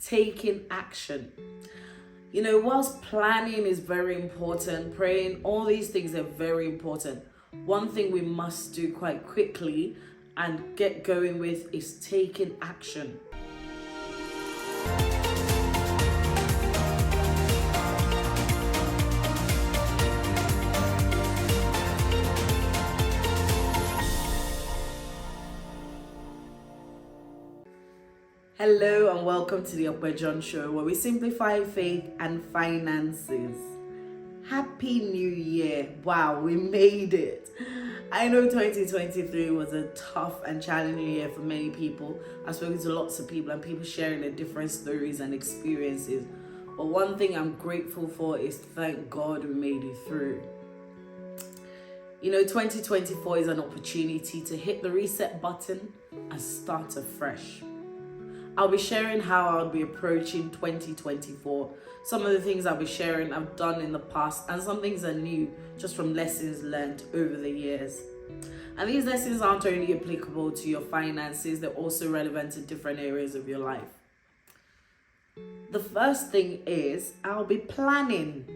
taking action. Whilst planning is very important, praying, all these things are very important. One thing we must do quite quickly and get going with is taking action. Hello and welcome to the Upper John Show, where we simplify faith and finances. Happy New Year. Wow, we made it. I know 2023 was a tough and challenging year for many people. I've spoken to lots of people and people sharing their different stories and experiences. But one thing I'm grateful for is thank God we made it through. 2024 is an opportunity to hit the reset button and start afresh. I'll be sharing how I'll be approaching 2024. Some of the things I'll be sharing I've done in the past, and some things are new just from lessons learned over the years. And these lessons aren't only applicable to your finances, they're also relevant to different areas of your life. The first thing is I'll be planning.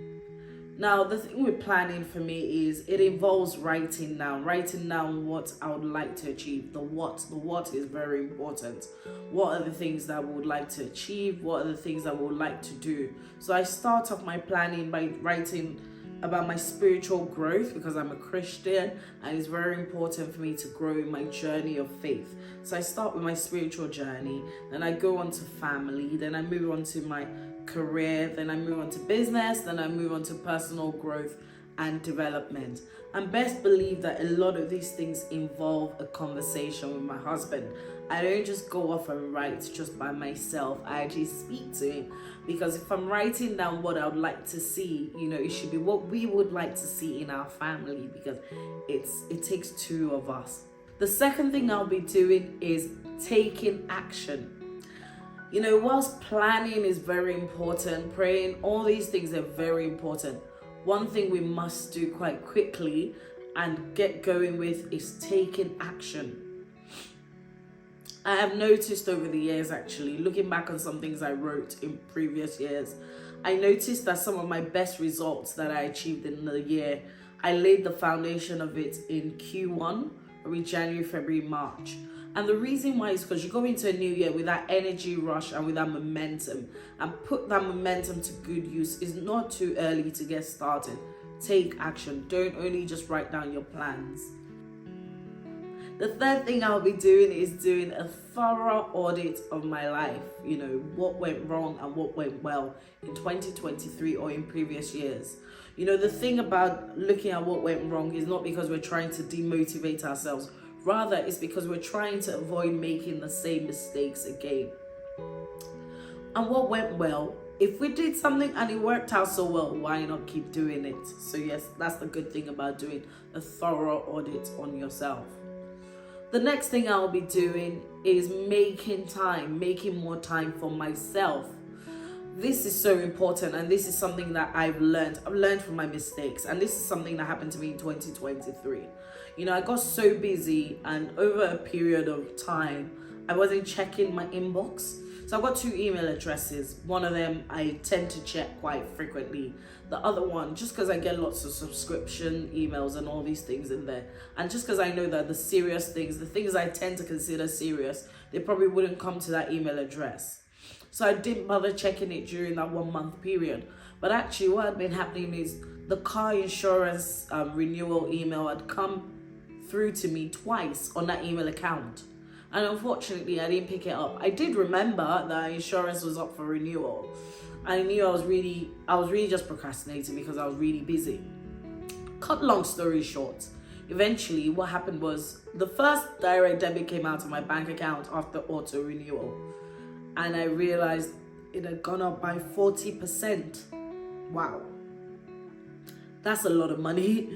Now, the thing with planning for me is it involves writing down what I would like to achieve. The what is very important. What are the things that I would like to achieve? What are the things I would like to do? So I start off my planning by writing about my spiritual growth, because I'm a Christian and it's very important for me to grow in my journey of faith. So I start with my spiritual journey, then I go on to family, then I move on to my career, then I move on to business, then I move on to personal growth and development. And best believe that a lot of these things involve a conversation with my husband. I don't just go off and write just by myself. I actually speak to him, because if I'm writing down what I would like to see, it should be what we would like to see in our family, because it takes two of us. The second thing I'll be doing is taking action. Whilst planning is very important, praying, all these things are very important. One thing we must do quite quickly and get going with is taking action. I have noticed over the years, actually, looking back on some things I wrote in previous years, I noticed that some of my best results that I achieved in the year, I laid the foundation of it in Q1, or in January, February, March. And the reason why is because you go into a new year with that energy rush and with that momentum, and put that momentum to good use. It's not too early to get started. Take action. Don't only just write down your plans. The third thing I'll be doing is doing a thorough audit of my life. What went wrong and what went well in 2023 or in previous years. The thing about looking at what went wrong is not because we're trying to demotivate ourselves. Rather, it's because we're trying to avoid making the same mistakes again. And what went well? If we did something and it worked out so well, why not keep doing it? So yes, that's the good thing about doing a thorough audit on yourself. The next thing I'll be doing is making more time for myself. This is so important, and this is something that I've learned from my mistakes, and this is something that happened to me in 2023. I got so busy, and over a period of time, I wasn't checking my inbox. So I've got 2 email addresses. One of them I tend to check quite frequently. The other one, just because I get lots of subscription emails and all these things in there. And just because I know that the serious things, the things I tend to consider serious, they probably wouldn't come to that email address. So I didn't bother checking it during that 1 month period. But actually what had been happening is the car insurance renewal email had come through to me twice on that email account. And unfortunately, I didn't pick it up. I did remember that insurance was up for renewal. I knew I was really just procrastinating because I was really busy. Cut long story short, eventually what happened was the first direct debit came out of my bank account after auto renewal. And I realized it had gone up by 40%. Wow. That's a lot of money.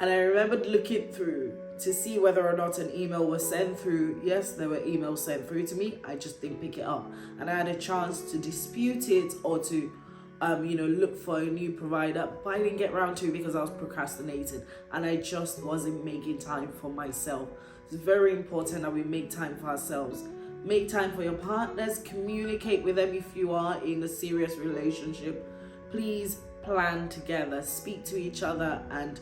And I remembered looking through to see whether or not an email was sent through. Yes, there were emails sent through to me. I just didn't pick it up. And I had a chance to dispute it or to look for a new provider, but I didn't get around to it because I was procrastinating and I just wasn't making time for myself. It's very important that we make time for ourselves. Make time for your partners. Communicate with them if you are in a serious relationship. Please plan together. Speak to each other and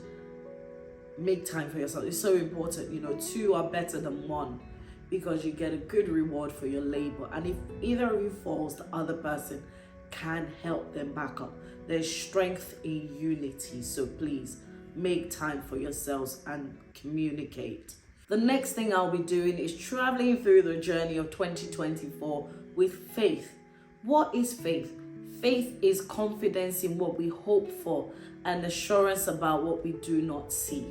make time for yourself. It's so important. You know, two are better than one because you get a good reward for your labor. And if either of you falls, the other person can help them back up. There's strength in unity. So please make time for yourselves and communicate. The next thing I'll be doing is traveling through the journey of 2024 with faith. What is faith? Faith is confidence in what we hope for and assurance about what we do not see.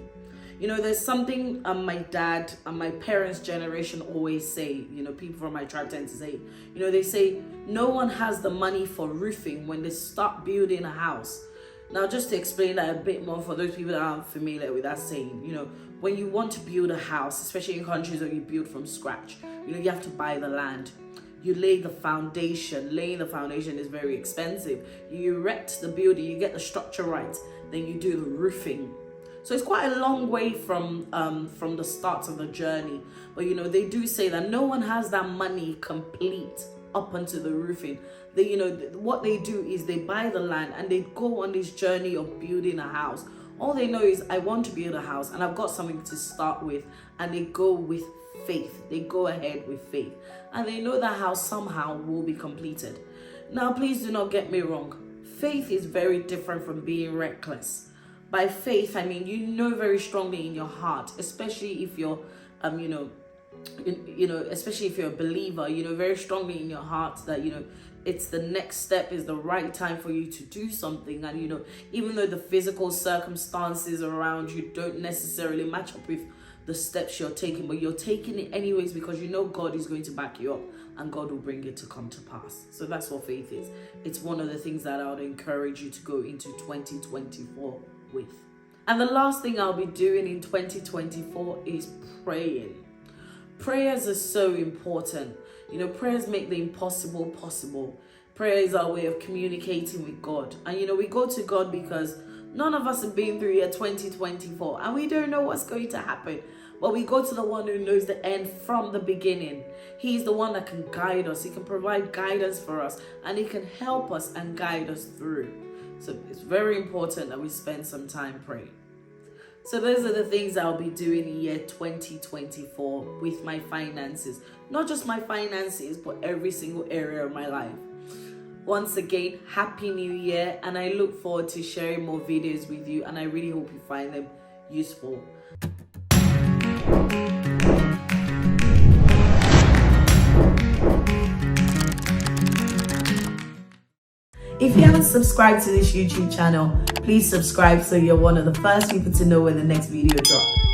You know, there's something my dad and my parents' generation always say, you know, people from my tribe tend to say, you know, they say no one has the money for roofing when they start building a house. Now, just to explain that a bit more for those people that aren't familiar with that saying, you know, when you want to build a house, especially in countries where you build from scratch, you know, you have to buy the land. You lay the foundation. Laying the foundation is very expensive. You erect the building, you get the structure right, then you do the roofing. So it's quite a long way from the start of the journey. But, you know, they do say that no one has that money complete up onto the roofing. They, you know, what they do is they buy the land and they go on this journey of building a house. All they know is, I want to build a house and I've got something to start with. And they go with faith. They go ahead with faith. And they know that house somehow will be completed. Now, please do not get me wrong. Faith is very different from being reckless. By faith, I mean, you know very strongly in your heart, especially if you're, especially if you're a believer, you know very strongly in your heart that, you know, it's the next step, is the right time for you to do something. And, you know, even though the physical circumstances around you don't necessarily match up with the steps you're taking, but you're taking it anyways because you know God is going to back you up and God will bring it to come to pass. So that's what faith is. It's one of the things that I would encourage you to go into 2024 with. And the last thing I'll be doing in 2024 is praying. Prayers are so important. You know, prayers make the impossible possible. Prayer is our way of communicating with God. And, you know, we go to God because none of us have been through year 2024 and we don't know what's going to happen. But we go to the one who knows the end from the beginning. He's the one that can guide us. He can provide guidance for us and he can help us and guide us through. So it's very important that we spend some time praying. So those are the things I'll be doing in year 2024 with my finances. Not just my finances, but every single area of my life. Once again, Happy New Year, and I look forward to sharing more videos with you, and I really hope you find them useful. If you haven't subscribed to this YouTube channel, please subscribe so you're one of the first people to know when the next video drops.